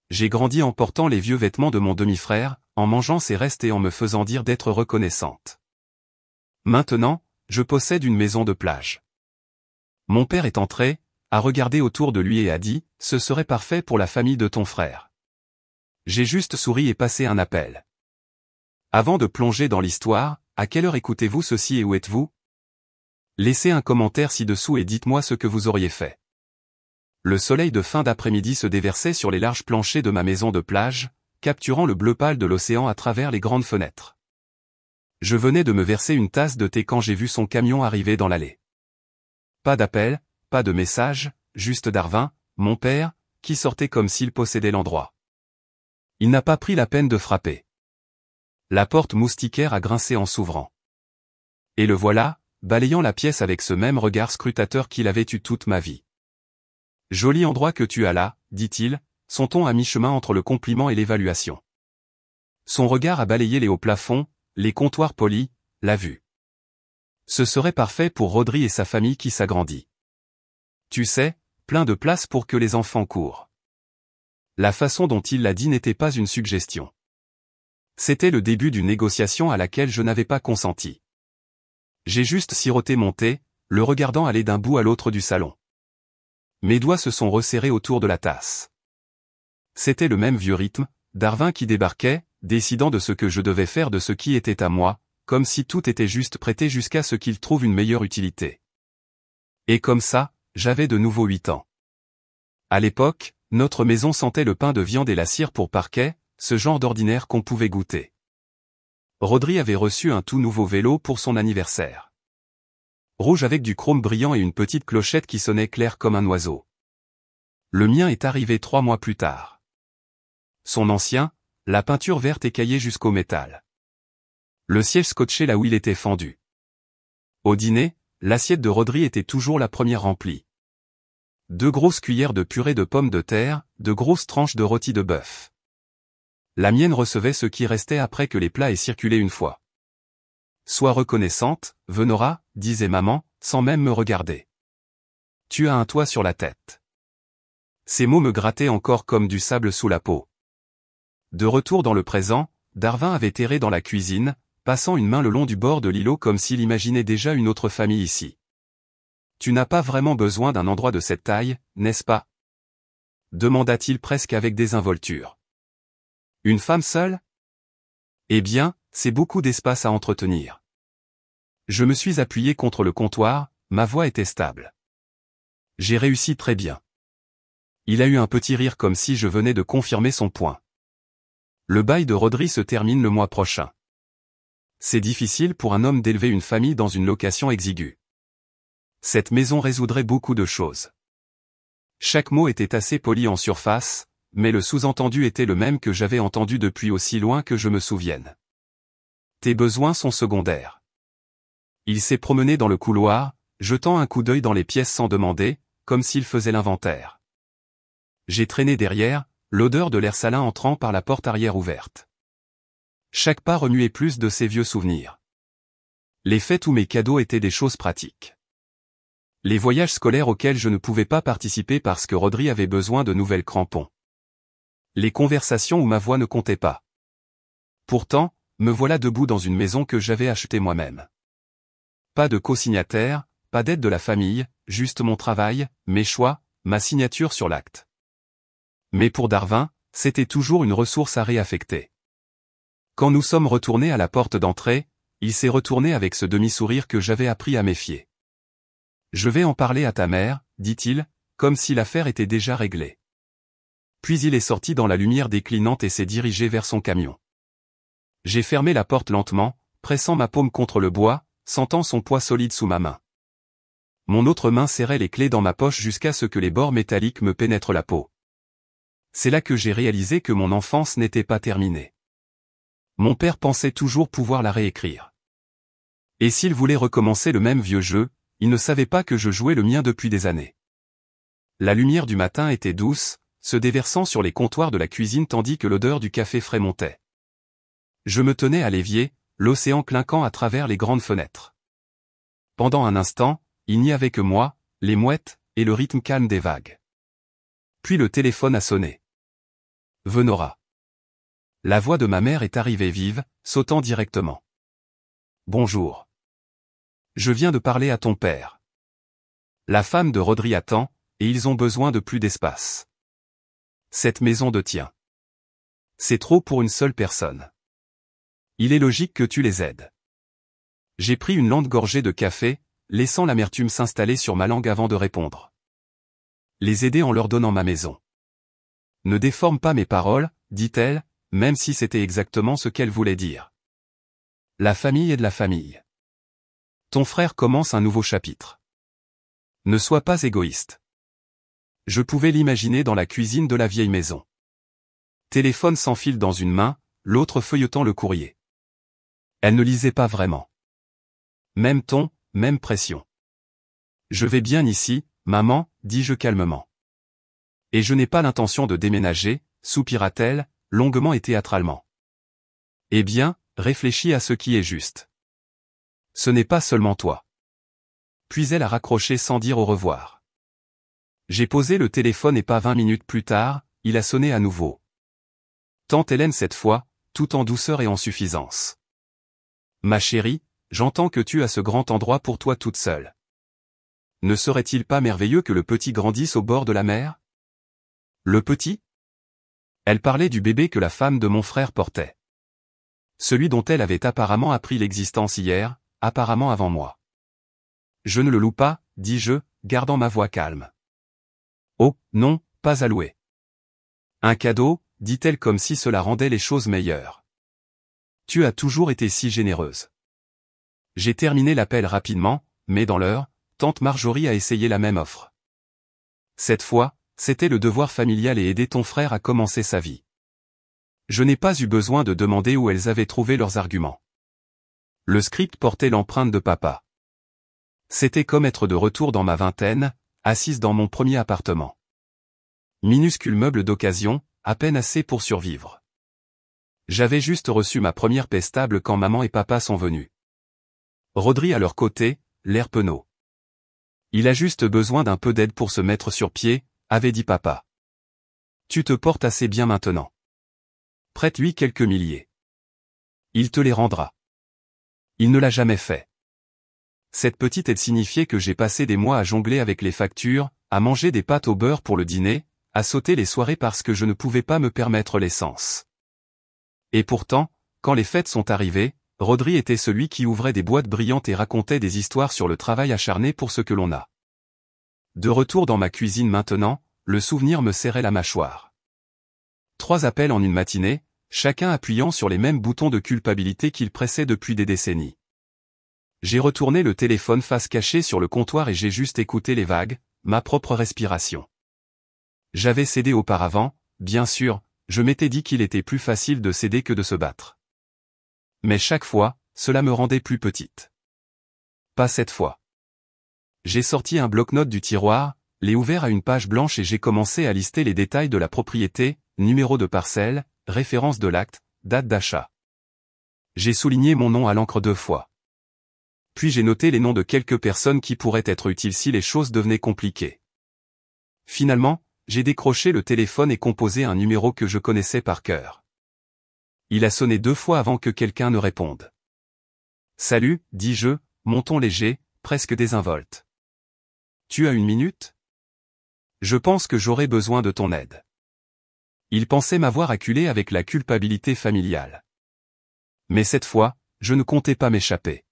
J'ai grandi en portant les vieux vêtements de mon demi-frère, en mangeant ses restes et en me faisant dire d'être reconnaissante. Maintenant, je possède une maison de plage. Mon père est entré, a regardé autour de lui et a dit, « Ce serait parfait pour la famille de ton frère. » J'ai juste souri et passé un appel. Avant de plonger dans l'histoire, à quelle heure écoutez-vous ceci et où êtes-vous? Laissez un commentaire ci-dessous et dites-moi ce que vous auriez fait. Le soleil de fin d'après-midi se déversait sur les larges planchers de ma maison de plage, capturant le bleu pâle de l'océan à travers les grandes fenêtres. Je venais de me verser une tasse de thé quand j'ai vu son camion arriver dans l'allée. Pas d'appel, pas de message, juste Darvin, mon père, qui sortait comme s'il possédait l'endroit. Il n'a pas pris la peine de frapper. La porte moustiquaire a grincé en s'ouvrant. Et le voilà, balayant la pièce avec ce même regard scrutateur qu'il avait eu toute ma vie. « Joli endroit que tu as là, dit-il, son ton à mi-chemin entre le compliment et l'évaluation. Son regard a balayé les hauts plafonds, les comptoirs polis, la vue. Ce serait parfait pour Rodri et sa famille qui s'agrandit. Tu sais, plein de place pour que les enfants courent. » La façon dont il l'a dit n'était pas une suggestion. C'était le début d'une négociation à laquelle je n'avais pas consenti. J'ai juste siroté mon thé, le regardant aller d'un bout à l'autre du salon. Mes doigts se sont resserrés autour de la tasse. C'était le même vieux rythme, Darvin qui débarquait, décidant de ce que je devais faire de ce qui était à moi, comme si tout était juste prêté jusqu'à ce qu'il trouve une meilleure utilité. Et comme ça, j'avais de nouveau 8 ans. À l'époque, notre maison sentait le pain de viande et la cire pour parquet, ce genre d'ordinaire qu'on pouvait goûter. Rodri avait reçu un tout nouveau vélo pour son anniversaire. Rouge avec du chrome brillant et une petite clochette qui sonnait clair comme un oiseau. Le mien est arrivé 3 mois plus tard. Son ancien, la peinture verte écaillée jusqu'au métal. Le siège scotché là où il était fendu. Au dîner, l'assiette de Rodri était toujours la première remplie. 2 grosses cuillères de purée de pommes de terre, de grosses tranches de rôti de bœuf. La mienne recevait ce qui restait après que les plats aient circulé une fois. Sois reconnaissante, Venora, disait maman, sans même me regarder. Tu as un toit sur la tête. Ces mots me grattaient encore comme du sable sous la peau. De retour dans le présent, Darvin avait erré dans la cuisine, passant une main le long du bord de l'îlot comme s'il imaginait déjà une autre famille ici. Tu n'as pas vraiment besoin d'un endroit de cette taille, n'est-ce pas? Demanda-t-il presque avec désinvolture. Une femme seule? Eh bien, c'est beaucoup d'espace à entretenir. Je me suis appuyé contre le comptoir, ma voix était stable. J'ai réussi très bien. Il a eu un petit rire comme si je venais de confirmer son point. Le bail de Rodri se termine le mois prochain. C'est difficile pour un homme d'élever une famille dans une location exiguë. Cette maison résoudrait beaucoup de choses. Chaque mot était assez poli en surface, mais le sous-entendu était le même que j'avais entendu depuis aussi loin que je me souvienne. Tes besoins sont secondaires. Il s'est promené dans le couloir, jetant un coup d'œil dans les pièces sans demander, comme s'il faisait l'inventaire. J'ai traîné derrière, l'odeur de l'air salin entrant par la porte arrière ouverte. Chaque pas remuait plus de ces vieux souvenirs. Les fêtes ou mes cadeaux étaient des choses pratiques. Les voyages scolaires auxquels je ne pouvais pas participer parce que Rodri avait besoin de nouvelles crampons. Les conversations où ma voix ne comptait pas. Pourtant, me voilà debout dans une maison que j'avais achetée moi-même. Pas de co-signataire, pas d'aide de la famille, juste mon travail, mes choix, ma signature sur l'acte. Mais pour Darvin, c'était toujours une ressource à réaffecter. Quand nous sommes retournés à la porte d'entrée, il s'est retourné avec ce demi-sourire que j'avais appris à méfier. « Je vais en parler à ta mère, » dit-il, comme si l'affaire était déjà réglée. Puis il est sorti dans la lumière déclinante et s'est dirigé vers son camion. J'ai fermé la porte lentement, pressant ma paume contre le bois, sentant son poids solide sous ma main. Mon autre main serrait les clés dans ma poche jusqu'à ce que les bords métalliques me pénètrent la peau. C'est là que j'ai réalisé que mon enfance n'était pas terminée. Mon père pensait toujours pouvoir la réécrire. Et s'il voulait recommencer le même vieux jeu, il ne savait pas que je jouais le mien depuis des années. La lumière du matin était douce, se déversant sur les comptoirs de la cuisine tandis que l'odeur du café frais montait. Je me tenais à l'évier, l'océan clinquant à travers les grandes fenêtres. Pendant un instant, il n'y avait que moi, les mouettes, et le rythme calme des vagues. Puis le téléphone a sonné. Venora. La voix de ma mère est arrivée vive, sautant directement. Bonjour. Je viens de parler à ton père. La femme de Rodri attend, et ils ont besoin de plus d'espace. Cette maison de tien. C'est trop pour une seule personne. Il est logique que tu les aides. J'ai pris une lente gorgée de café, laissant l'amertume s'installer sur ma langue avant de répondre. Les aider en leur donnant ma maison. Ne déforme pas mes paroles, dit-elle, même si c'était exactement ce qu'elle voulait dire. La famille est de la famille. Ton frère commence un nouveau chapitre. Ne sois pas égoïste. Je pouvais l'imaginer dans la cuisine de la vieille maison. Téléphone sans fil dans une main, l'autre feuilletant le courrier. Elle ne lisait pas vraiment. Même ton, même pression. Je vais bien ici, maman, dis-je calmement. Et je n'ai pas l'intention de déménager, soupira-t-elle, longuement et théâtralement. Eh bien, réfléchis à ce qui est juste. Ce n'est pas seulement toi. Puis elle a raccroché sans dire au revoir. J'ai posé le téléphone et pas 20 minutes plus tard, il a sonné à nouveau. Tante Hélène cette fois, tout en douceur et en suffisance. Ma chérie, j'entends que tu as ce grand endroit pour toi toute seule. Ne serait-il pas merveilleux que le petit grandisse au bord de la mer? Le petit? Elle parlait du bébé que la femme de mon frère portait. Celui dont elle avait apparemment appris l'existence hier, apparemment avant moi. Je ne le loue pas, dis-je, gardant ma voix calme. Oh, non, pas à louer. Un cadeau, dit-elle comme si cela rendait les choses meilleures. Tu as toujours été si généreuse. J'ai terminé l'appel rapidement, mais dans l'heure, tante Marjorie a essayé la même offre. Cette fois, c'était le devoir familial et aider ton frère à commencer sa vie. Je n'ai pas eu besoin de demander où elles avaient trouvé leurs arguments. Le script portait l'empreinte de papa. C'était comme être de retour dans ma vingtaine, assise dans mon premier appartement. Minuscule meuble d'occasion, à peine assez pour survivre. J'avais juste reçu ma première paie stable quand maman et papa sont venus. Rodri à leur côté, l'air penaud. Il a juste besoin d'un peu d'aide pour se mettre sur pied, avait dit papa. Tu te portes assez bien maintenant. Prête-lui quelques milliers. Il te les rendra. Il ne l'a jamais fait. Cette petite aide signifiait que j'ai passé des mois à jongler avec les factures, à manger des pâtes au beurre pour le dîner, à sauter les soirées parce que je ne pouvais pas me permettre l'essence. Et pourtant, quand les fêtes sont arrivées, Rodri était celui qui ouvrait des boîtes brillantes et racontait des histoires sur le travail acharné pour ce que l'on a. De retour dans ma cuisine maintenant, le souvenir me serrait la mâchoire. 3 appels en une matinée, chacun appuyant sur les mêmes boutons de culpabilité qu'il pressait depuis des décennies. J'ai retourné le téléphone face cachée sur le comptoir et j'ai juste écouté les vagues, ma propre respiration. J'avais cédé auparavant, bien sûr, je m'étais dit qu'il était plus facile de céder que de se battre. Mais chaque fois, cela me rendait plus petite. Pas cette fois. J'ai sorti un bloc-notes du tiroir, l'ai ouvert à une page blanche et j'ai commencé à lister les détails de la propriété, numéro de parcelle, référence de l'acte, date d'achat. J'ai souligné mon nom à l'encre 2 fois. Puis j'ai noté les noms de quelques personnes qui pourraient être utiles si les choses devenaient compliquées. Finalement, j'ai décroché le téléphone et composé un numéro que je connaissais par cœur. Il a sonné 2 fois avant que quelqu'un ne réponde. Salut, dis-je, mon ton léger, presque désinvolte. Tu as une minute? Je pense que j'aurai besoin de ton aide. Il pensait m'avoir acculé avec la culpabilité familiale. Mais cette fois, je ne comptais pas m'échapper.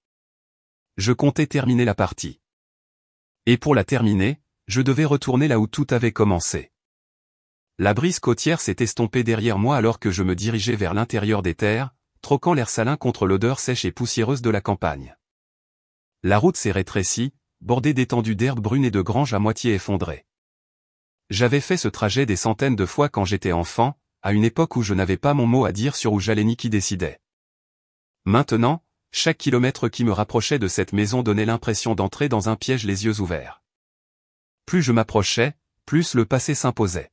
Je comptais terminer la partie. Et pour la terminer, je devais retourner là où tout avait commencé. La brise côtière s'est estompée derrière moi alors que je me dirigeais vers l'intérieur des terres, troquant l'air salin contre l'odeur sèche et poussiéreuse de la campagne. La route s'est rétrécie, bordée d'étendues d'herbes brunes et de granges à moitié effondrées. J'avais fait ce trajet des centaines de fois quand j'étais enfant, à une époque où je n'avais pas mon mot à dire sur où j'allais ni qui décidait. Maintenant, chaque kilomètre qui me rapprochait de cette maison donnait l'impression d'entrer dans un piège les yeux ouverts. Plus je m'approchais, plus le passé s'imposait.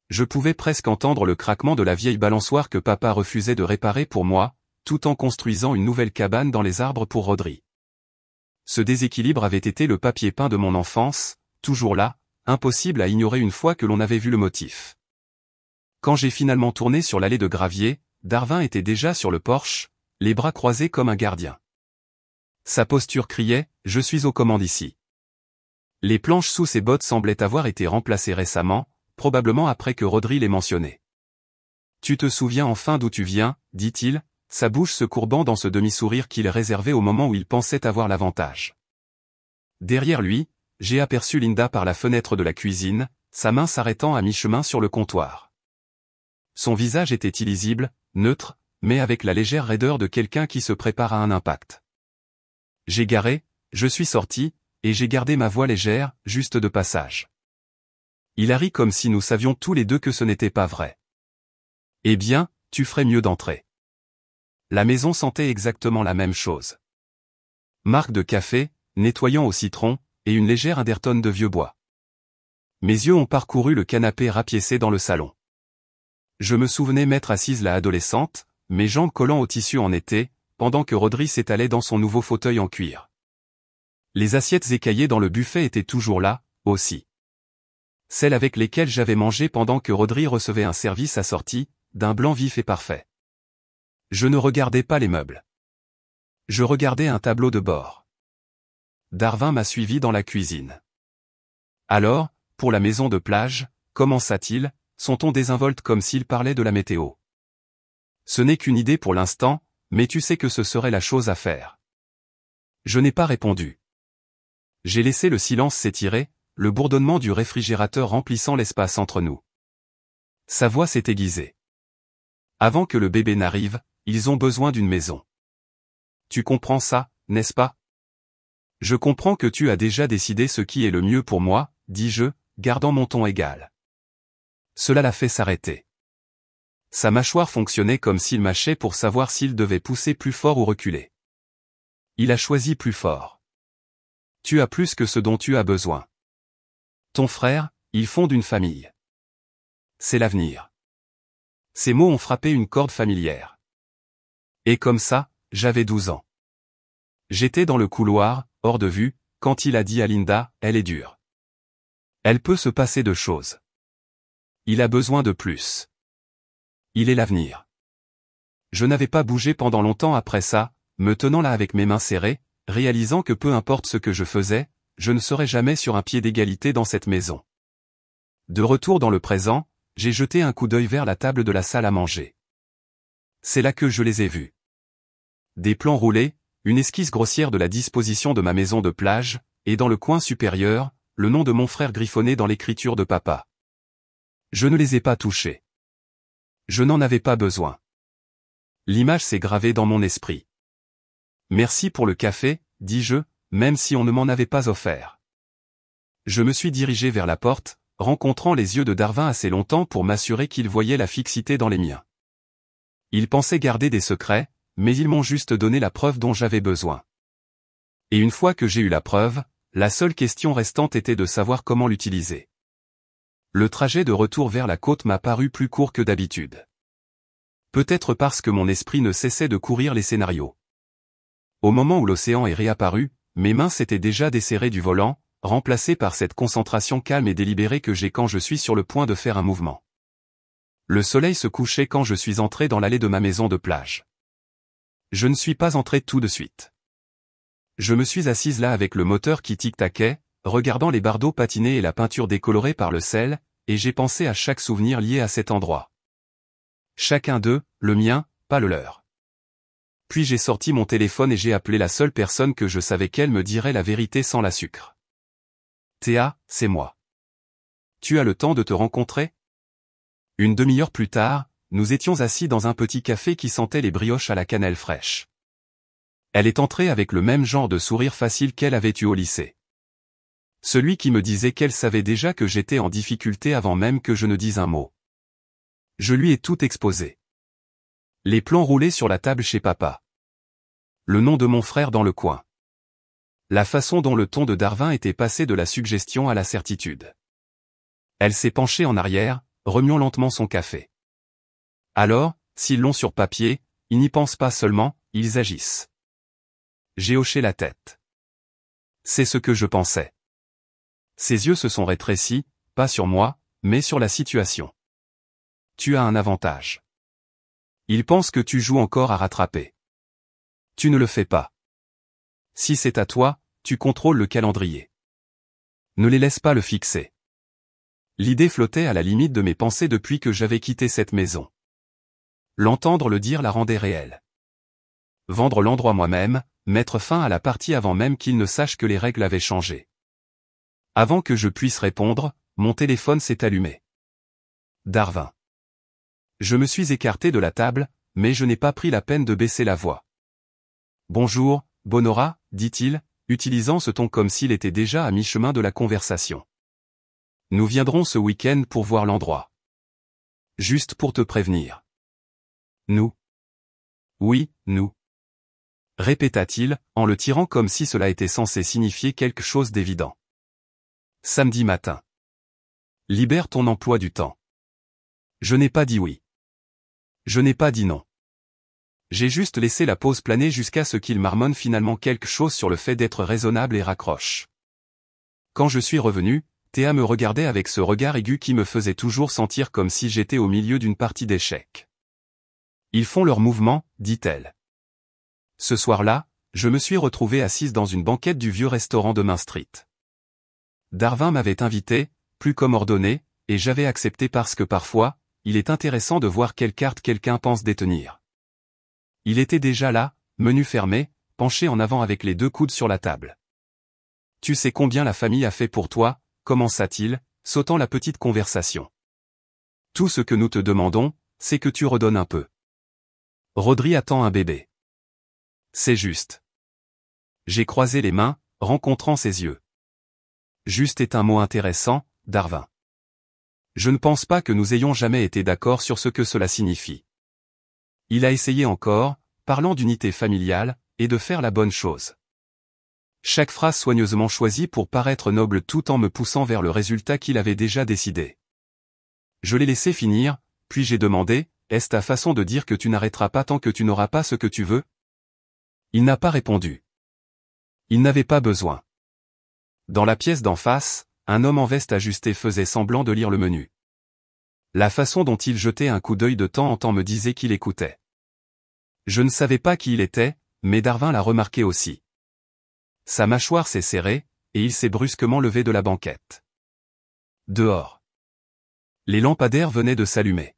Je pouvais presque entendre le craquement de la vieille balançoire que papa refusait de réparer pour moi, tout en construisant une nouvelle cabane dans les arbres pour Rodri. Ce déséquilibre avait été le papier peint de mon enfance, toujours là, impossible à ignorer une fois que l'on avait vu le motif. Quand j'ai finalement tourné sur l'allée de gravier, Darwin était déjà sur le porche, les bras croisés comme un gardien. Sa posture criait « Je suis aux commandes ici ». Les planches sous ses bottes semblaient avoir été remplacées récemment, probablement après que Rodri l'ait mentionné. « Tu te souviens enfin d'où tu viens ?» dit-il, sa bouche se courbant dans ce demi-sourire qu'il réservait au moment où il pensait avoir l'avantage. Derrière lui, j'ai aperçu Linda par la fenêtre de la cuisine, sa main s'arrêtant à mi-chemin sur le comptoir. Son visage était illisible, neutre, mais avec la légère raideur de quelqu'un qui se prépare à un impact. J'ai garé, je suis sorti, et j'ai gardé ma voix légère, juste de passage. Il a ri comme si nous savions tous les deux que ce n'était pas vrai. Eh bien, tu ferais mieux d'entrer. La maison sentait exactement la même chose. Marque de café, nettoyant au citron, et une légère undertone de vieux bois. Mes yeux ont parcouru le canapé rapiécé dans le salon. Je me souvenais m'être assise là adolescente, mes jambes collant au tissu en été, pendant que Rodri s'étalait dans son nouveau fauteuil en cuir. Les assiettes écaillées dans le buffet étaient toujours là, aussi. Celles avec lesquelles j'avais mangé pendant que Rodri recevait un service assorti, d'un blanc vif et parfait. Je ne regardais pas les meubles. Je regardais un tableau de bord. Darwin m'a suivi dans la cuisine. Alors, pour la maison de plage, commença-t-il, son ton désinvolte comme s'il parlait de la météo. Ce n'est qu'une idée pour l'instant, mais tu sais que ce serait la chose à faire. Je n'ai pas répondu. J'ai laissé le silence s'étirer, le bourdonnement du réfrigérateur remplissant l'espace entre nous. Sa voix s'est aiguisée. Avant que le bébé n'arrive, ils ont besoin d'une maison. Tu comprends ça, n'est-ce pas? Je comprends que tu as déjà décidé ce qui est le mieux pour moi, dis-je, gardant mon ton égal. Cela l'a fait s'arrêter. Sa mâchoire fonctionnait comme s'il mâchait pour savoir s'il devait pousser plus fort ou reculer. Il a choisi plus fort. Tu as plus que ce dont tu as besoin. Ton frère, il fonde une famille. C'est l'avenir. Ces mots ont frappé une corde familière. Et comme ça, j'avais 12 ans. J'étais dans le couloir, hors de vue, quand il a dit à Linda, elle est dure. Elle peut se passer de choses. Il a besoin de plus. Il est l'avenir. Je n'avais pas bougé pendant longtemps après ça, me tenant là avec mes mains serrées, réalisant que peu importe ce que je faisais, je ne serais jamais sur un pied d'égalité dans cette maison. De retour dans le présent, j'ai jeté un coup d'œil vers la table de la salle à manger. C'est là que je les ai vus. Des plans roulés, une esquisse grossière de la disposition de ma maison de plage, et dans le coin supérieur, le nom de mon frère griffonné dans l'écriture de papa. Je ne les ai pas touchés. Je n'en avais pas besoin. L'image s'est gravée dans mon esprit. Merci pour le café, dis-je, même si on ne m'en avait pas offert. Je me suis dirigé vers la porte, rencontrant les yeux de Darwin assez longtemps pour m'assurer qu'il voyait la fixité dans les miens. Il pensait garder des secrets, mais ils m'ont juste donné la preuve dont j'avais besoin. Et une fois que j'ai eu la preuve, la seule question restante était de savoir comment l'utiliser. Le trajet de retour vers la côte m'a paru plus court que d'habitude. Peut-être parce que mon esprit ne cessait de courir les scénarios. Au moment où l'océan est réapparu, mes mains s'étaient déjà desserrées du volant, remplacées par cette concentration calme et délibérée que j'ai quand je suis sur le point de faire un mouvement. Le soleil se couchait quand je suis entré dans l'allée de ma maison de plage. Je ne suis pas entré tout de suite. Je me suis assise là avec le moteur qui tic-taquait, regardant les bardeaux patiner et la peinture décolorée par le sel, et j'ai pensé à chaque souvenir lié à cet endroit. Chacun d'eux, le mien, pas le leur. Puis j'ai sorti mon téléphone et j'ai appelé la seule personne que je savais qu'elle me dirait la vérité sans la sucre. Théa, c'est moi. Tu as le temps de te rencontrer? Une demi-heure plus tard, nous étions assis dans un petit café qui sentait les brioches à la cannelle fraîche. Elle est entrée avec le même genre de sourire facile qu'elle avait eu au lycée. Celui qui me disait qu'elle savait déjà que j'étais en difficulté avant même que je ne dise un mot. Je lui ai tout exposé. Les plans roulés sur la table chez papa. Le nom de mon frère dans le coin. La façon dont le ton de Darwin était passé de la suggestion à la certitude. Elle s'est penchée en arrière, remuant lentement son café. Alors, s'ils l'ont sur papier, ils n'y pensent pas seulement, ils agissent. J'ai hoché la tête. C'est ce que je pensais. Ses yeux se sont rétrécis, pas sur moi, mais sur la situation. tu as un avantage. Ils pensent que tu joues encore à rattraper. Tu ne le fais pas. Si c'est à toi, tu contrôles le calendrier. Ne les laisse pas le fixer. L'idée flottait à la limite de mes pensées depuis que j'avais quitté cette maison. L'entendre le dire la rendait réelle. Vendre l'endroit moi-même, mettre fin à la partie avant même qu'il ne sache que les règles avaient changé. Avant que je puisse répondre, mon téléphone s'est allumé. Darwin. Je me suis écarté de la table, mais je n'ai pas pris la peine de baisser la voix. Bonjour, Bonora, dit-il, utilisant ce ton comme s'il était déjà à mi-chemin de la conversation. Nous viendrons ce week-end pour voir l'endroit. Juste pour te prévenir. Nous. Oui, nous. Répéta-t-il, en le tirant comme si cela était censé signifier quelque chose d'évident. Samedi matin. Libère ton emploi du temps. Je n'ai pas dit oui. Je n'ai pas dit non. J'ai juste laissé la pause planer jusqu'à ce qu'il marmonne finalement quelque chose sur le fait d'être raisonnable et raccroche. Quand je suis revenu, Théa me regardait avec ce regard aigu qui me faisait toujours sentir comme si j'étais au milieu d'une partie d'échecs. Ils font leur mouvement, dit-elle. Ce soir-là, je me suis retrouvé assise dans une banquette du vieux restaurant de Main Street. Darwin m'avait invité, plus comme ordonné, et j'avais accepté parce que parfois, il est intéressant de voir quelle carte quelqu'un pense détenir. Il était déjà là, menu fermé, penché en avant avec les deux coudes sur la table. Tu sais combien la famille a fait pour toi, commença-t-il, sautant la petite conversation. Tout ce que nous te demandons, c'est que tu redonnes un peu. Rodri attend un bébé. C'est juste. J'ai croisé les mains, rencontrant ses yeux. Juste est un mot intéressant, Darwin. Je ne pense pas que nous ayons jamais été d'accord sur ce que cela signifie. Il a essayé encore, parlant d'unité familiale, et de faire la bonne chose. Chaque phrase soigneusement choisie pour paraître noble tout en me poussant vers le résultat qu'il avait déjà décidé. Je l'ai laissé finir, puis j'ai demandé, est-ce ta façon de dire que tu n'arrêteras pas tant que tu n'auras pas ce que tu veux? Il n'a pas répondu. Il n'avait pas besoin. Dans la pièce d'en face, un homme en veste ajustée faisait semblant de lire le menu. La façon dont il jetait un coup d'œil de temps en temps me disait qu'il écoutait. Je ne savais pas qui il était, mais Darwin l'a remarqué aussi. Sa mâchoire s'est serrée, et il s'est brusquement levé de la banquette. Dehors. Les lampadaires venaient de s'allumer.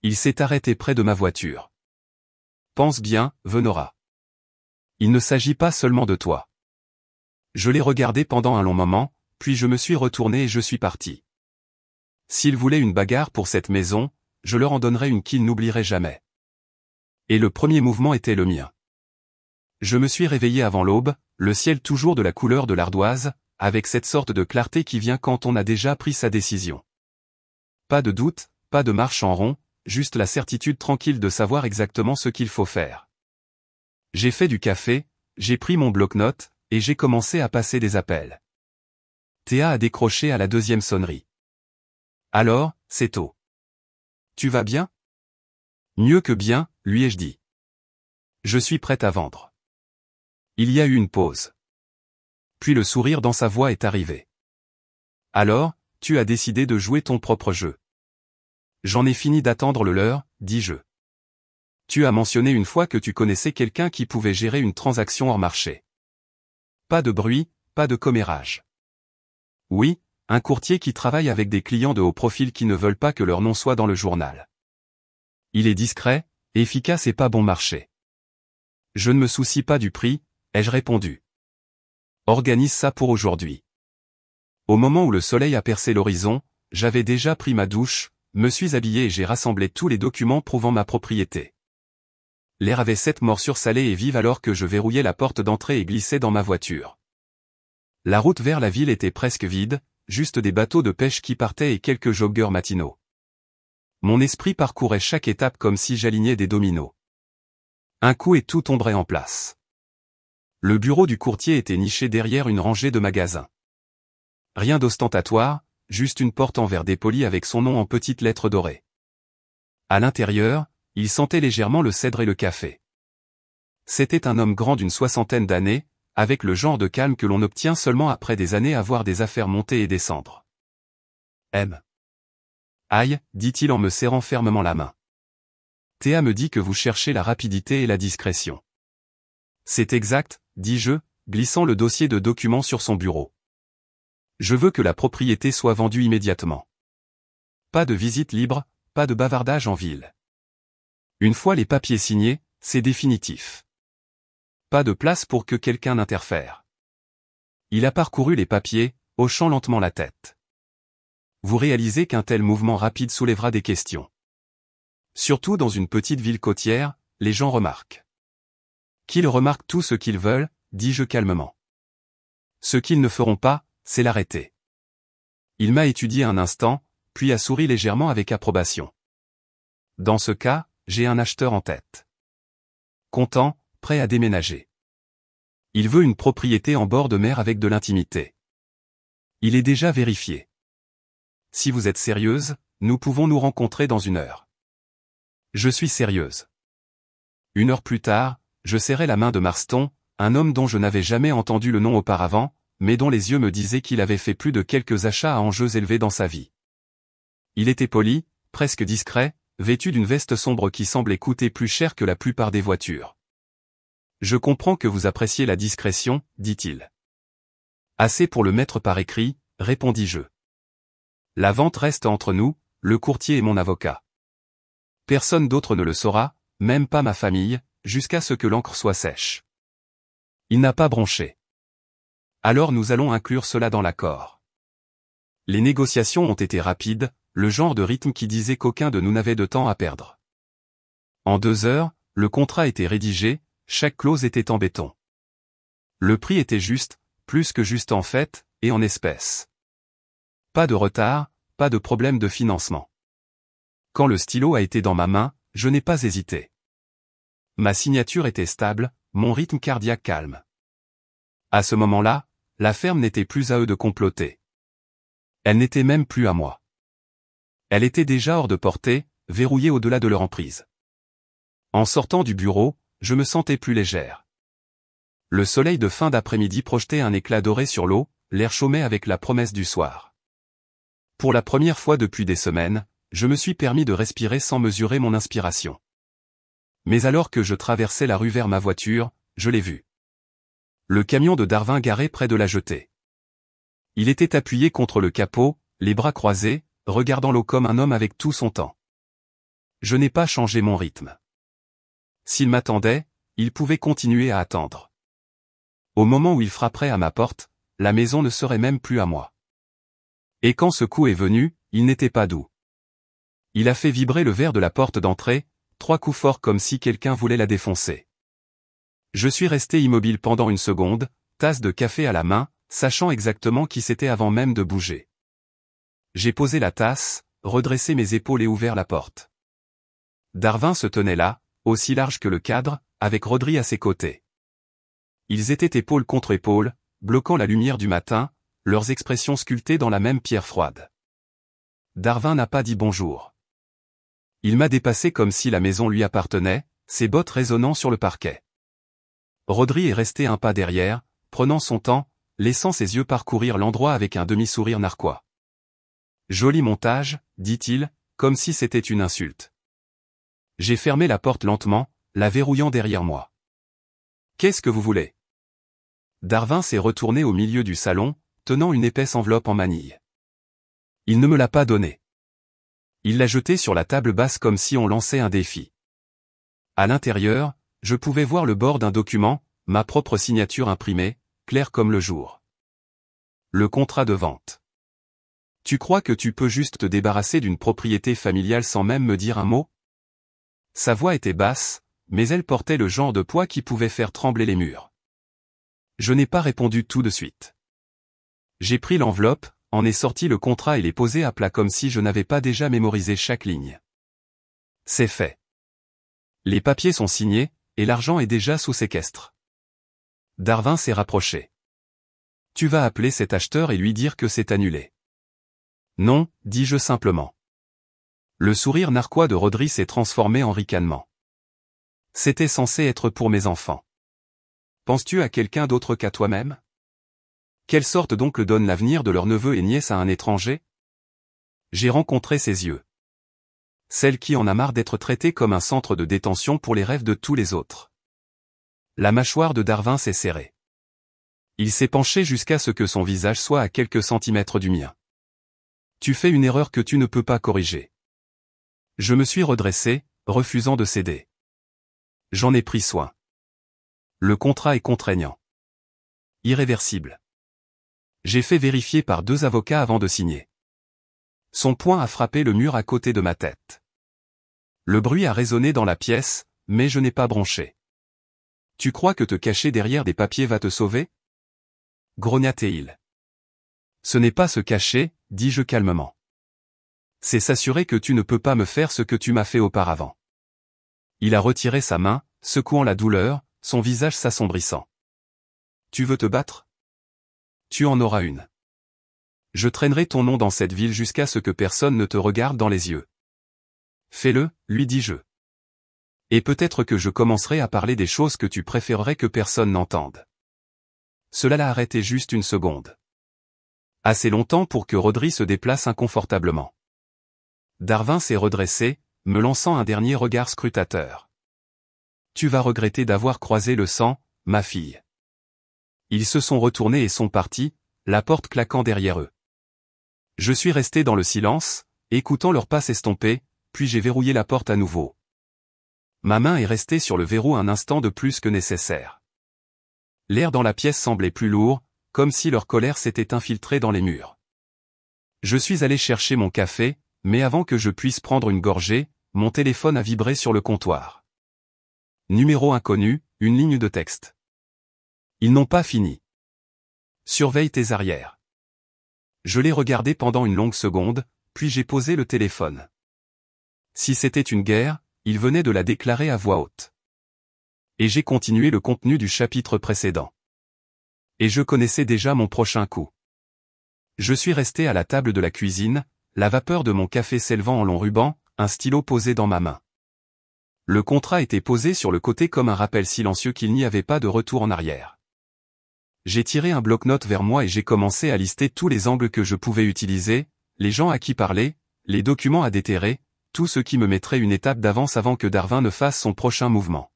Il s'est arrêté près de ma voiture. Pense bien, Venora. Il ne s'agit pas seulement de toi. Je l'ai regardé pendant un long moment, puis je me suis retourné et je suis parti. S'il voulait une bagarre pour cette maison, je leur en donnerais une qu'il n'oublierait jamais. Et le premier mouvement était le mien. Je me suis réveillé avant l'aube, le ciel toujours de la couleur de l'ardoise, avec cette sorte de clarté qui vient quand on a déjà pris sa décision. Pas de doute, pas de marche en rond, juste la certitude tranquille de savoir exactement ce qu'il faut faire. J'ai fait du café, j'ai pris mon bloc-notes, et j'ai commencé à passer des appels. Théa a décroché à la deuxième sonnerie. Alors, c'est tôt. Tu vas bien? Mieux que bien, lui ai-je dit. Je suis prête à vendre. Il y a eu une pause. Puis le sourire dans sa voix est arrivé. Alors, tu as décidé de jouer ton propre jeu. J'en ai fini d'attendre le leur, dis-je. Tu as mentionné une fois que tu connaissais quelqu'un qui pouvait gérer une transaction hors marché. Pas de bruit, pas de commérage. Oui, un courtier qui travaille avec des clients de haut profil qui ne veulent pas que leur nom soit dans le journal. Il est discret, efficace et pas bon marché. Je ne me soucie pas du prix, ai-je répondu. Organise ça pour aujourd'hui. Au moment où le soleil a percé l'horizon, j'avais déjà pris ma douche, me suis habillé et j'ai rassemblé tous les documents prouvant ma propriété. L'air avait cette morsure salée et vive alors que je verrouillais la porte d'entrée et glissais dans ma voiture. La route vers la ville était presque vide, juste des bateaux de pêche qui partaient et quelques joggeurs matinaux. Mon esprit parcourait chaque étape comme si j'alignais des dominos. Un coup et tout tomberait en place. Le bureau du courtier était niché derrière une rangée de magasins. Rien d'ostentatoire, juste une porte en verre dépoli avec son nom en petites lettres dorées. À l'intérieur, il sentait légèrement le cèdre et le café. C'était un homme grand d'une 60aine d'années, avec le genre de calme que l'on obtient seulement après des années à voir des affaires monter et descendre. Aïe, dit-il en me serrant fermement la main. Théa me dit que vous cherchez la rapidité et la discrétion. C'est exact, dis-je, glissant le dossier de documents sur son bureau. Je veux que la propriété soit vendue immédiatement. Pas de visite libre, pas de bavardage en ville. Une fois les papiers signés, c'est définitif. Pas de place pour que quelqu'un n'interfère. Il a parcouru les papiers, hochant lentement la tête. Vous réalisez qu'un tel mouvement rapide soulèvera des questions. Surtout dans une petite ville côtière, les gens remarquent. Qu'ils remarquent tout ce qu'ils veulent, dis-je calmement. Ce qu'ils ne feront pas, c'est l'arrêter. Il m'a étudié un instant, puis a souri légèrement avec approbation. Dans ce cas, j'ai un acheteur en tête. Content, prêt à déménager. Il veut une propriété en bord de mer avec de l'intimité. Il est déjà vérifié. Si vous êtes sérieuse, nous pouvons nous rencontrer dans 1 heure. Je suis sérieuse. 1 heure plus tard, je serrai la main de Marston, un homme dont je n'avais jamais entendu le nom auparavant, mais dont les yeux me disaient qu'il avait fait plus de quelques achats à enjeux élevés dans sa vie. Il était poli, presque discret, vêtu d'une veste sombre qui semblait coûter plus cher que la plupart des voitures. Je comprends que vous appréciez la discrétion, dit-il. Assez pour le mettre par écrit, répondis-je. La vente reste entre nous, le courtier et mon avocat. Personne d'autre ne le saura, même pas ma famille, jusqu'à ce que l'encre soit sèche. Il n'a pas bronché. Alors nous allons inclure cela dans l'accord. Les négociations ont été rapides, le genre de rythme qui disait qu'aucun de nous n'avait de temps à perdre. En 2 heures, le contrat était rédigé, chaque clause était en béton. Le prix était juste, plus que juste en fait, et en espèces. Pas de retard, pas de problème de financement. Quand le stylo a été dans ma main, je n'ai pas hésité. Ma signature était stable, mon rythme cardiaque calme. À ce moment-là, la ferme n'était plus à eux de comploter. Elle n'était même plus à moi. Elle était déjà hors de portée, verrouillée au-delà de leur emprise. En sortant du bureau, je me sentais plus légère. Le soleil de fin d'après-midi projetait un éclat doré sur l'eau, l'air chômait avec la promesse du soir. Pour la première fois depuis des semaines, je me suis permis de respirer sans mesurer mon inspiration. Mais alors que je traversais la rue vers ma voiture, je l'ai vu. Le camion de Darwin garé près de la jetée. Il était appuyé contre le capot, les bras croisés, regardant l'eau comme un homme avec tout son temps. Je n'ai pas changé mon rythme. S'il m'attendait, il pouvait continuer à attendre. Au moment où il frapperait à ma porte, la maison ne serait même plus à moi. Et quand ce coup est venu, il n'était pas doux. Il a fait vibrer le verre de la porte d'entrée, 3 coups forts comme si quelqu'un voulait la défoncer. Je suis resté immobile pendant 1 seconde, tasse de café à la main, sachant exactement qui c'était avant même de bouger. J'ai posé la tasse, redressé mes épaules et ouvert la porte. Darwin se tenait là, aussi large que le cadre, avec Rodri à ses côtés. Ils étaient épaule contre épaule, bloquant la lumière du matin, leurs expressions sculptées dans la même pierre froide. Darwin n'a pas dit bonjour. Il m'a dépassé comme si la maison lui appartenait, ses bottes résonnant sur le parquet. Rodri est resté un pas derrière, prenant son temps, laissant ses yeux parcourir l'endroit avec un demi-sourire narquois. Joli montage, dit-il, comme si c'était une insulte. J'ai fermé la porte lentement, la verrouillant derrière moi. Qu'est-ce que vous voulez? Darwin s'est retourné au milieu du salon, tenant une épaisse enveloppe en manille. Il ne me l'a pas donnée. Il l'a jetée sur la table basse comme si on lançait un défi. À l'intérieur, je pouvais voir le bord d'un document, ma propre signature imprimée, claire comme le jour. Le contrat de vente. Tu crois que tu peux juste te débarrasser d'une propriété familiale sans même me dire un mot? Sa voix était basse, mais elle portait le genre de poids qui pouvait faire trembler les murs. Je n'ai pas répondu tout de suite. J'ai pris l'enveloppe, en ai sorti le contrat et l'ai posé à plat comme si je n'avais pas déjà mémorisé chaque ligne. C'est fait. Les papiers sont signés, et l'argent est déjà sous séquestre. Darwin s'est rapproché. Tu vas appeler cet acheteur et lui dire que c'est annulé. Non, dis-je simplement. Le sourire narquois de Rodri s'est transformé en ricanement. C'était censé être pour mes enfants. Penses-tu à quelqu'un d'autre qu'à toi-même? Quelle sorte donc le donne l'avenir de leur neveu et nièce à un étranger? J'ai rencontré ses yeux. Celle qui en a marre d'être traitée comme un centre de détention pour les rêves de tous les autres. La mâchoire de Darwin s'est serrée. Il s'est penché jusqu'à ce que son visage soit à quelques centimètres du mien. Tu fais une erreur que tu ne peux pas corriger. Je me suis redressé, refusant de céder. J'en ai pris soin. Le contrat est contraignant. Irréversible. J'ai fait vérifier par 2 avocats avant de signer. Son poing a frappé le mur à côté de ma tête. Le bruit a résonné dans la pièce, mais je n'ai pas bronché. Tu crois que te cacher derrière des papiers va te sauver? Grogna-t-il. Ce n'est pas se cacher, dis-je calmement. C'est s'assurer que tu ne peux pas me faire ce que tu m'as fait auparavant. Il a retiré sa main, secouant la douleur, son visage s'assombrissant. Tu veux te battre? Tu en auras une. Je traînerai ton nom dans cette ville jusqu'à ce que personne ne te regarde dans les yeux. Fais-le, lui dis-je. Et peut-être que je commencerai à parler des choses que tu préférerais que personne n'entende. Cela l'a arrêté juste une seconde. Assez longtemps pour que Rodri se déplace inconfortablement. Darwin s'est redressé, me lançant un dernier regard scrutateur. Tu vas regretter d'avoir croisé le sang, ma fille. Ils se sont retournés et sont partis, la porte claquant derrière eux. Je suis resté dans le silence, écoutant leurs pas s'estomper, puis j'ai verrouillé la porte à nouveau. Ma main est restée sur le verrou un instant de plus que nécessaire. L'air dans la pièce semblait plus lourd, comme si leur colère s'était infiltrée dans les murs. Je suis allé chercher mon café, mais avant que je puisse prendre une gorgée, mon téléphone a vibré sur le comptoir. Numéro inconnu, une ligne de texte. Ils n'ont pas fini. Surveille tes arrières. Je l'ai regardé pendant une longue seconde, puis j'ai posé le téléphone. Si c'était une guerre, il venait de la déclarer à voix haute. Et j'ai continué le contenu du chapitre précédent. Et je connaissais déjà mon prochain coup. Je suis resté à la table de la cuisine, la vapeur de mon café s'élevant en long ruban, un stylo posé dans ma main. Le contrat était posé sur le côté comme un rappel silencieux qu'il n'y avait pas de retour en arrière. J'ai tiré un bloc-notes vers moi et j'ai commencé à lister tous les angles que je pouvais utiliser, les gens à qui parler, les documents à déterrer, tout ce qui me mettrait une étape d'avance avant que Darwin ne fasse son prochain mouvement.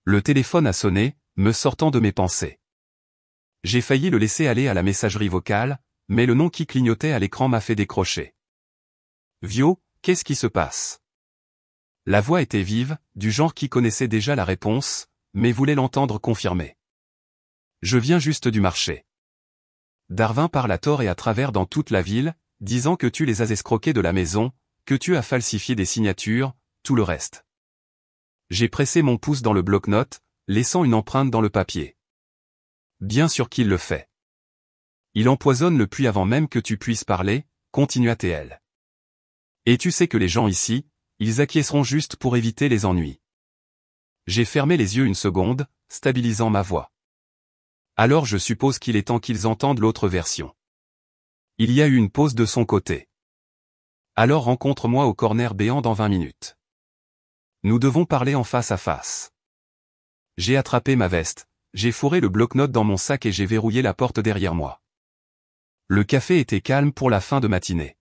Le téléphone a sonné, me sortant de mes pensées. J'ai failli le laisser aller à la messagerie vocale, mais le nom qui clignotait à l'écran m'a fait décrocher. Vio, qu'est-ce qui se passe? La voix était vive, du genre qui connaissait déjà la réponse, mais voulait l'entendre confirmer. Je viens juste du marché. Darwin parle à tort et à travers dans toute la ville, disant que tu les as escroqués de la maison, que tu as falsifié des signatures, tout le reste. J'ai pressé mon pouce dans le bloc-notes, laissant une empreinte dans le papier. Bien sûr qu'il le fait. Il empoisonne le puits avant même que tu puisses parler, continua-t-elle. Et tu sais que les gens ici, ils acquiesceront juste pour éviter les ennuis. J'ai fermé les yeux une seconde, stabilisant ma voix. Alors je suppose qu'il est temps qu'ils entendent l'autre version. Il y a eu une pause de son côté. Alors rencontre-moi au corner béant dans 20 minutes. Nous devons parler en face à face. J'ai attrapé ma veste, j'ai fourré le bloc-notes dans mon sac et j'ai verrouillé la porte derrière moi. Le café était calme pour la fin de matinée.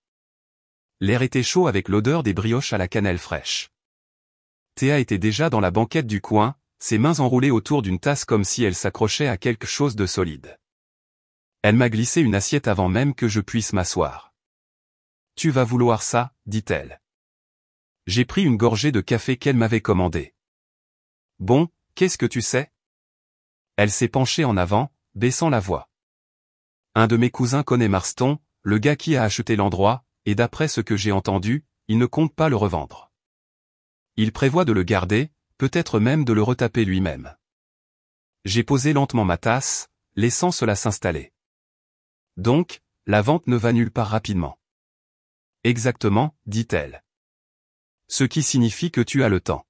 L'air était chaud avec l'odeur des brioches à la cannelle fraîche. Théa était déjà dans la banquette du coin, ses mains enroulées autour d'une tasse comme si elle s'accrochait à quelque chose de solide. Elle m'a glissé une assiette avant même que je puisse m'asseoir. Tu vas vouloir ça, dit-elle. J'ai pris une gorgée de café qu'elle m'avait commandé. Bon, qu'est-ce que tu sais? Elle s'est penchée en avant, baissant la voix. Un de mes cousins connaît Marston, le gars qui a acheté l'endroit, et d'après ce que j'ai entendu, il ne compte pas le revendre. Il prévoit de le garder, peut-être même de le retaper lui-même. J'ai posé lentement ma tasse, laissant cela s'installer. Donc, la vente ne va nulle part rapidement. Exactement, dit-elle. Ce qui signifie que tu as le temps.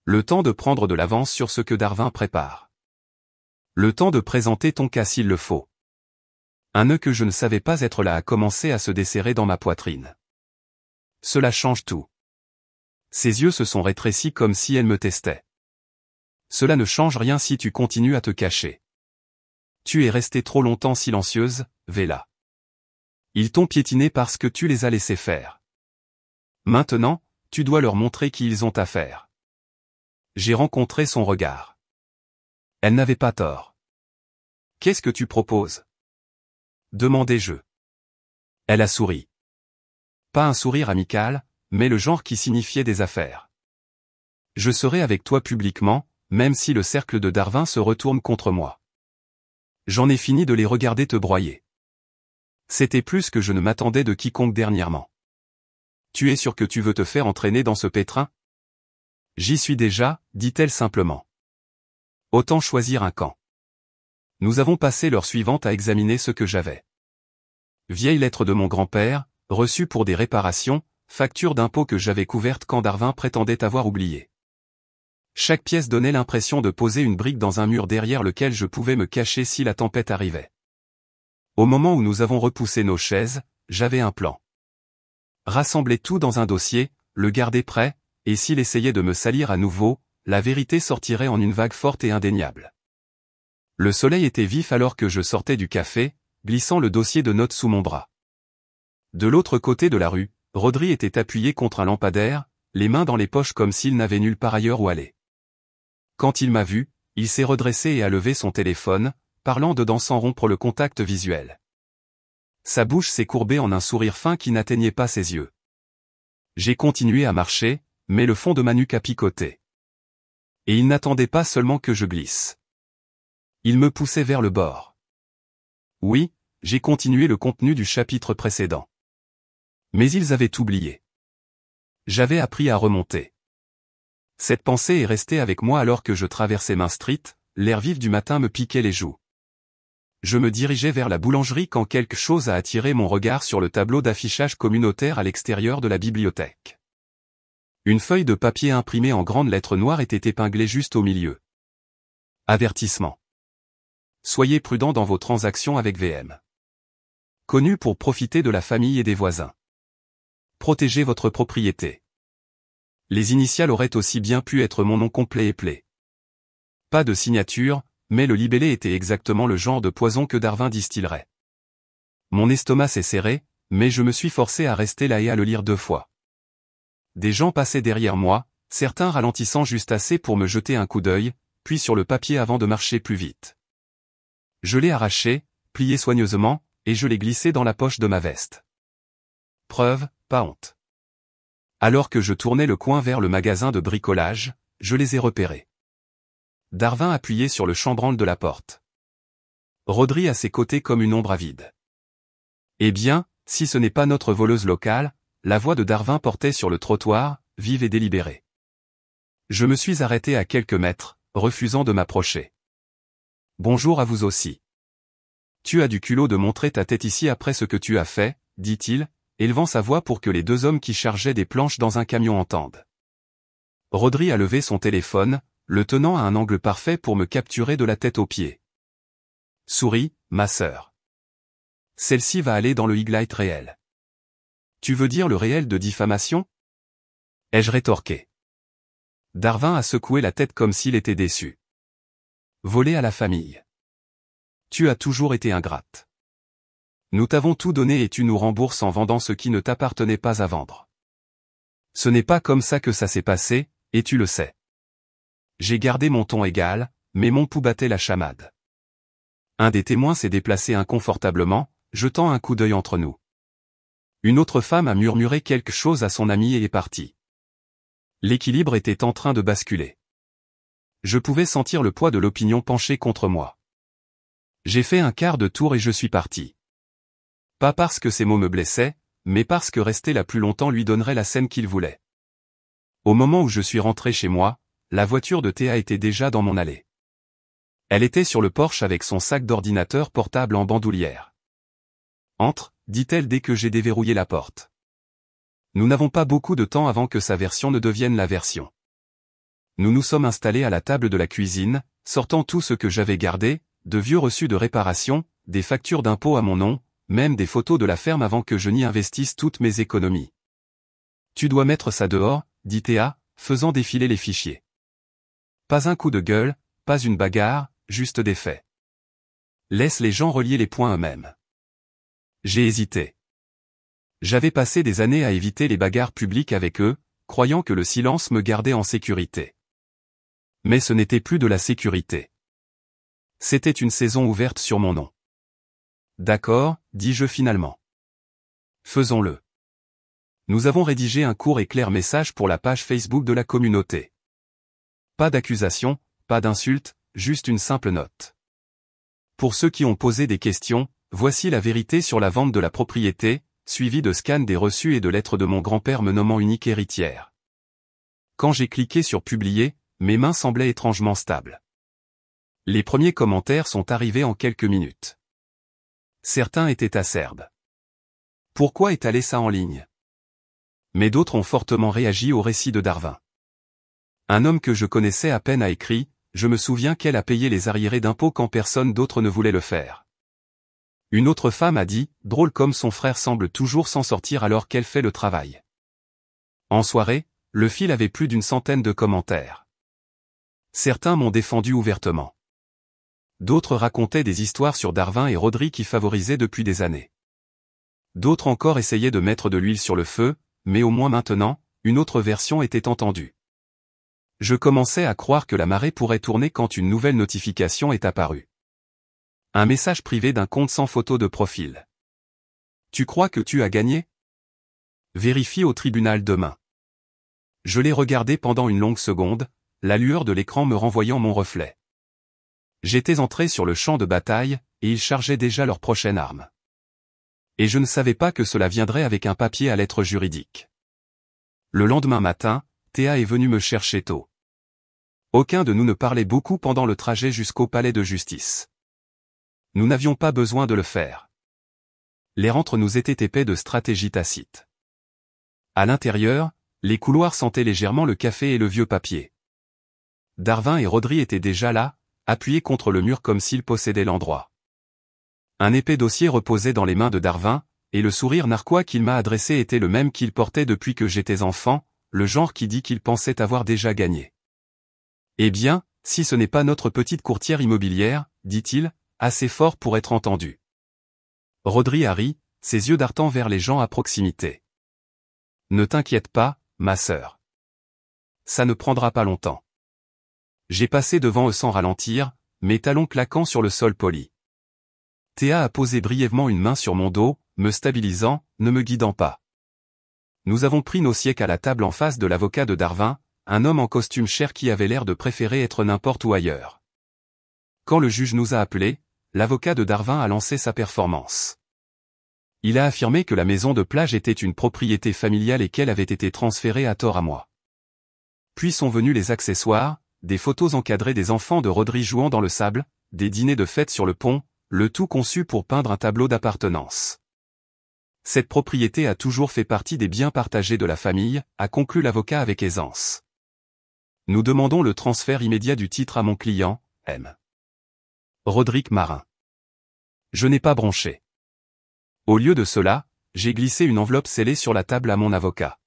Le temps de prendre de l'avance sur ce que Darwin prépare. Le temps de présenter ton cas s'il le faut. Un nœud que je ne savais pas être là a commencé à se desserrer dans ma poitrine. Cela change tout. Ses yeux se sont rétrécis comme si elle me testait. Cela ne change rien si tu continues à te cacher. Tu es restée trop longtemps silencieuse, Vela. Ils t'ont piétiné parce que tu les as laissés faire. Maintenant, tu dois leur montrer qui ils ont affaire. J'ai rencontré son regard. Elle n'avait pas tort. Qu'est-ce que tu proposes? Demandai-je. Elle a souri. Pas un sourire amical, mais le genre qui signifiait des affaires. Je serai avec toi publiquement, même si le cercle de Darwin se retourne contre moi. J'en ai fini de les regarder te broyer. C'était plus que je ne m'attendais de quiconque dernièrement. Tu es sûr que tu veux te faire entraîner dans ce pétrin? J'y suis déjà, dit-elle simplement. Autant choisir un camp. Nous avons passé l'heure suivante à examiner ce que j'avais. Vieille lettre de mon grand-père, reçue pour des réparations, facture d'impôt que j'avais couverte quand Darwin prétendait avoir oublié. Chaque pièce donnait l'impression de poser une brique dans un mur derrière lequel je pouvais me cacher si la tempête arrivait. Au moment où nous avons repoussé nos chaises, j'avais un plan. Rassembler tout dans un dossier, le garder prêt, et s'il essayait de me salir à nouveau, la vérité sortirait en une vague forte et indéniable. Le soleil était vif alors que je sortais du café, glissant le dossier de notes sous mon bras. De l'autre côté de la rue, Rodri était appuyé contre un lampadaire, les mains dans les poches comme s'il n'avait nulle part ailleurs où aller. Quand il m'a vu, il s'est redressé et a levé son téléphone, parlant dedans sans rompre le contact visuel. Sa bouche s'est courbée en un sourire fin qui n'atteignait pas ses yeux. J'ai continué à marcher, mais le fond de ma nuque a picoté. Et il n'attendait pas seulement que je glisse. Il me poussait vers le bord. Oui, j'ai continué le contenu du chapitre précédent. Mais ils avaient oublié. J'avais appris à remonter. Cette pensée est restée avec moi alors que je traversais Main Street, l'air vif du matin me piquait les joues. Je me dirigeais vers la boulangerie quand quelque chose a attiré mon regard sur le tableau d'affichage communautaire à l'extérieur de la bibliothèque. Une feuille de papier imprimée en grandes lettres noires était épinglée juste au milieu. Avertissement. Soyez prudent dans vos transactions avec VM. Connu pour profiter de la famille et des voisins. Protégez votre propriété. Les initiales auraient aussi bien pu être mon nom complet et plaid. Pas de signature, mais le libellé était exactement le genre de poison que Darwin distillerait. Mon estomac s'est serré, mais je me suis forcé à rester là et à le lire 2 fois. Des gens passaient derrière moi, certains ralentissant juste assez pour me jeter un coup d'œil, puis sur le papier avant de marcher plus vite. Je l'ai arraché, plié soigneusement, et je l'ai glissé dans la poche de ma veste. Preuve, pas honte. Alors que je tournais le coin vers le magasin de bricolage, je les ai repérés. Darwin appuyait sur le chambranle de la porte. Rodri à ses côtés comme une ombre avide. Eh bien, si ce n'est pas notre voleuse locale, la voix de Darwin portait sur le trottoir, vive et délibérée. Je me suis arrêté à quelques mètres, refusant de m'approcher. Bonjour à vous aussi. Tu as du culot de montrer ta tête ici après ce que tu as fait, dit-il, élevant sa voix pour que les 2 hommes qui chargeaient des planches dans un camion entendent. Rodri a levé son téléphone, le tenant à un angle parfait pour me capturer de la tête aux pieds. Souris, ma sœur. Celle-ci va aller dans le highlight réel. Tu veux dire le réel de diffamation? Ai-je rétorqué. Darwin a secoué la tête comme s'il était déçu. Voler à la famille. Tu as toujours été ingrate. Nous t'avons tout donné et tu nous rembourses en vendant ce qui ne t'appartenait pas à vendre. Ce n'est pas comme ça que ça s'est passé, et tu le sais. J'ai gardé mon ton égal, mais mon pouls battait la chamade. Un des témoins s'est déplacé inconfortablement, jetant un coup d'œil entre nous. Une autre femme a murmuré quelque chose à son ami et est partie. L'équilibre était en train de basculer. Je pouvais sentir le poids de l'opinion penché contre moi. J'ai fait un quart de tour et je suis parti. Pas parce que ces mots me blessaient, mais parce que rester là plus longtemps lui donnerait la scène qu'il voulait. Au moment où je suis rentré chez moi, la voiture de Théa était déjà dans mon allée. Elle était sur le porche avec son sac d'ordinateur portable en bandoulière. Entre, dit-elle dès que j'ai déverrouillé la porte. Nous n'avons pas beaucoup de temps avant que sa version ne devienne la version. Nous nous sommes installés à la table de la cuisine, sortant tout ce que j'avais gardé, de vieux reçus de réparation, des factures d'impôt à mon nom, même des photos de la ferme avant que je n'y investisse toutes mes économies. Tu dois mettre ça dehors, dit Théa, faisant défiler les fichiers. Pas un coup de gueule, pas une bagarre, juste des faits. Laisse les gens relier les points eux-mêmes. J'ai hésité. J'avais passé des années à éviter les bagarres publiques avec eux, croyant que le silence me gardait en sécurité. Mais ce n'était plus de la sécurité. C'était une saison ouverte sur mon nom. D'accord, dis-je finalement. Faisons-le. Nous avons rédigé un court et clair message pour la page Facebook de la communauté. Pas d'accusation, pas d'insulte, juste une simple note. Pour ceux qui ont posé des questions, voici la vérité sur la vente de la propriété, suivie de scans des reçus et de lettres de mon grand-père me nommant unique héritière. Quand j'ai cliqué sur publier, mes mains semblaient étrangement stables. Les premiers commentaires sont arrivés en quelques minutes. Certains étaient acerbes. Pourquoi étaler ça en ligne? Mais d'autres ont fortement réagi au récit de Darwin. Un homme que je connaissais à peine a écrit « Je me souviens qu'elle a payé les arriérés d'impôts quand personne d'autre ne voulait le faire. » Une autre femme a dit « Drôle comme son frère semble toujours s'en sortir alors qu'elle fait le travail. » En soirée, le fil avait plus d'une centaine de commentaires. Certains m'ont défendu ouvertement. D'autres racontaient des histoires sur Darwin et Rodri qui favorisaient depuis des années. D'autres encore essayaient de mettre de l'huile sur le feu, mais au moins maintenant, une autre version était entendue. Je commençais à croire que la marée pourrait tourner quand une nouvelle notification est apparue. Un message privé d'un compte sans photo de profil. Tu crois que tu as gagné? Vérifie au tribunal demain. Je l'ai regardé pendant une longue seconde, la lueur de l'écran me renvoyant mon reflet. J'étais entré sur le champ de bataille, et ils chargeaient déjà leur prochaine arme. Et je ne savais pas que cela viendrait avec un papier à lettres juridiques. Le lendemain matin, Théa est venue me chercher tôt. Aucun de nous ne parlait beaucoup pendant le trajet jusqu'au palais de justice. Nous n'avions pas besoin de le faire. Les rentres nous étaient épais de stratégie tacite. À l'intérieur, les couloirs sentaient légèrement le café et le vieux papier. Darwin et Rodri étaient déjà là, appuyés contre le mur comme s'ils possédaient l'endroit. Un épais dossier reposait dans les mains de Darwin, et le sourire narquois qu'il m'a adressé était le même qu'il portait depuis que j'étais enfant, le genre qui dit qu'il pensait avoir déjà gagné. Eh bien, si ce n'est pas notre petite courtière immobilière, dit-il, assez fort pour être entendu. Rodri a ri, ses yeux dartant vers les gens à proximité. Ne t'inquiète pas, ma sœur. Ça ne prendra pas longtemps. J'ai passé devant eux sans ralentir, mes talons claquant sur le sol poli. Théa a posé brièvement une main sur mon dos, me stabilisant, ne me guidant pas. Nous avons pris nos sièges à la table en face de l'avocat de Darwin, un homme en costume cher qui avait l'air de préférer être n'importe où ailleurs. Quand le juge nous a appelés, l'avocat de Darwin a lancé sa performance. Il a affirmé que la maison de plage était une propriété familiale et qu'elle avait été transférée à tort à moi. Puis sont venus les accessoires, des photos encadrées des enfants de Rodri jouant dans le sable, des dîners de fête sur le pont, le tout conçu pour peindre un tableau d'appartenance. Cette propriété a toujours fait partie des biens partagés de la famille, a conclu l'avocat avec aisance. Nous demandons le transfert immédiat du titre à mon client, M. Rodrigue Marin. Je n'ai pas bronché. Au lieu de cela, j'ai glissé une enveloppe scellée sur la table à mon avocat.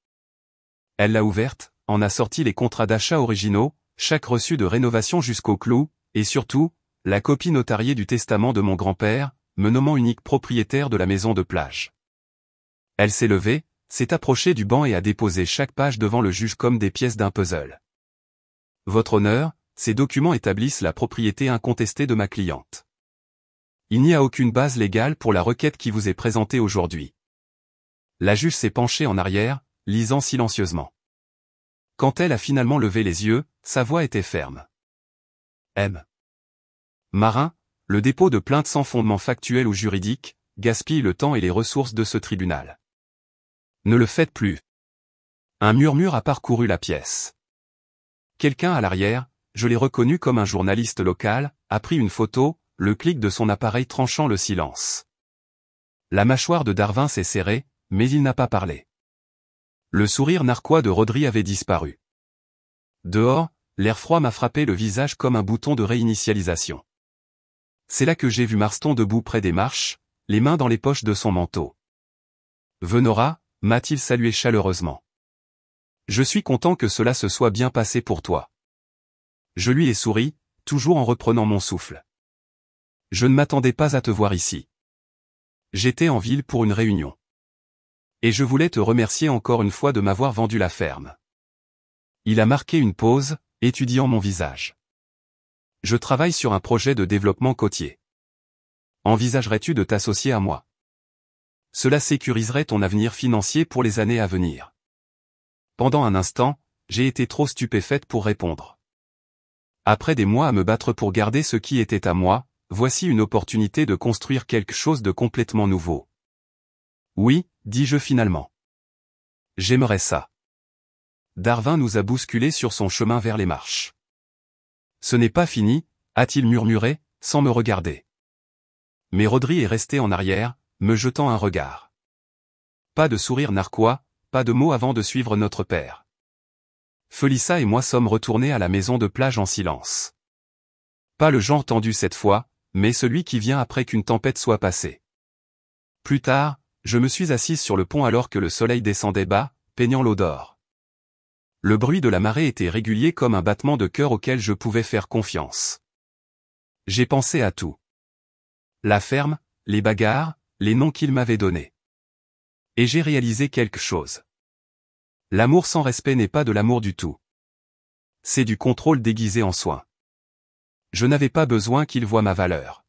Elle l'a ouverte, en a sorti les contrats d'achat originaux, chaque reçu de rénovation jusqu'au clou, et surtout, la copie notariée du testament de mon grand-père, me nommant unique propriétaire de la maison de plage. Elle s'est levée, s'est approchée du banc et a déposé chaque page devant le juge comme des pièces d'un puzzle. Votre honneur, ces documents établissent la propriété incontestée de ma cliente. Il n'y a aucune base légale pour la requête qui vous est présentée aujourd'hui. La juge s'est penchée en arrière, lisant silencieusement. Quand elle a finalement levé les yeux, sa voix était ferme. M. Marin, le dépôt de plainte sans fondement factuel ou juridique, gaspille le temps et les ressources de ce tribunal. Ne le faites plus. Un murmure a parcouru la pièce. Quelqu'un à l'arrière, je l'ai reconnu comme un journaliste local, a pris une photo, le clic de son appareil tranchant le silence. La mâchoire de Darwin s'est serrée, mais il n'a pas parlé. Le sourire narquois de Rodri avait disparu. Dehors, l'air froid m'a frappé le visage comme un bouton de réinitialisation. C'est là que j'ai vu Marston debout près des marches, les mains dans les poches de son manteau. Venora, m'a-t-il salué chaleureusement. Je suis content que cela se soit bien passé pour toi. Je lui ai souri, toujours en reprenant mon souffle. Je ne m'attendais pas à te voir ici. J'étais en ville pour une réunion. Et je voulais te remercier encore une fois de m'avoir vendu la ferme. Il a marqué une pause, étudiant mon visage. Je travaille sur un projet de développement côtier. Envisagerais-tu de t'associer à moi? Cela sécuriserait ton avenir financier pour les années à venir. Pendant un instant, j'ai été trop stupéfaite pour répondre. Après des mois à me battre pour garder ce qui était à moi, voici une opportunité de construire quelque chose de complètement nouveau. Oui, dis-je finalement. J'aimerais ça. Darwin nous a bousculés sur son chemin vers les marches. Ce n'est pas fini, a-t-il murmuré, sans me regarder. Mais Rodri est resté en arrière, me jetant un regard. Pas de sourire narquois, pas de mots avant de suivre notre père. Felissa et moi sommes retournés à la maison de plage en silence. Pas le genre tendu cette fois, mais celui qui vient après qu'une tempête soit passée. Plus tard, je me suis assise sur le pont alors que le soleil descendait bas, peignant l'eau d'or. Le bruit de la marée était régulier comme un battement de cœur auquel je pouvais faire confiance. J'ai pensé à tout. La ferme, les bagarres, les noms qu'il m'avait donnés. Et j'ai réalisé quelque chose. L'amour sans respect n'est pas de l'amour du tout. C'est du contrôle déguisé en soin. Je n'avais pas besoin qu'il voie ma valeur.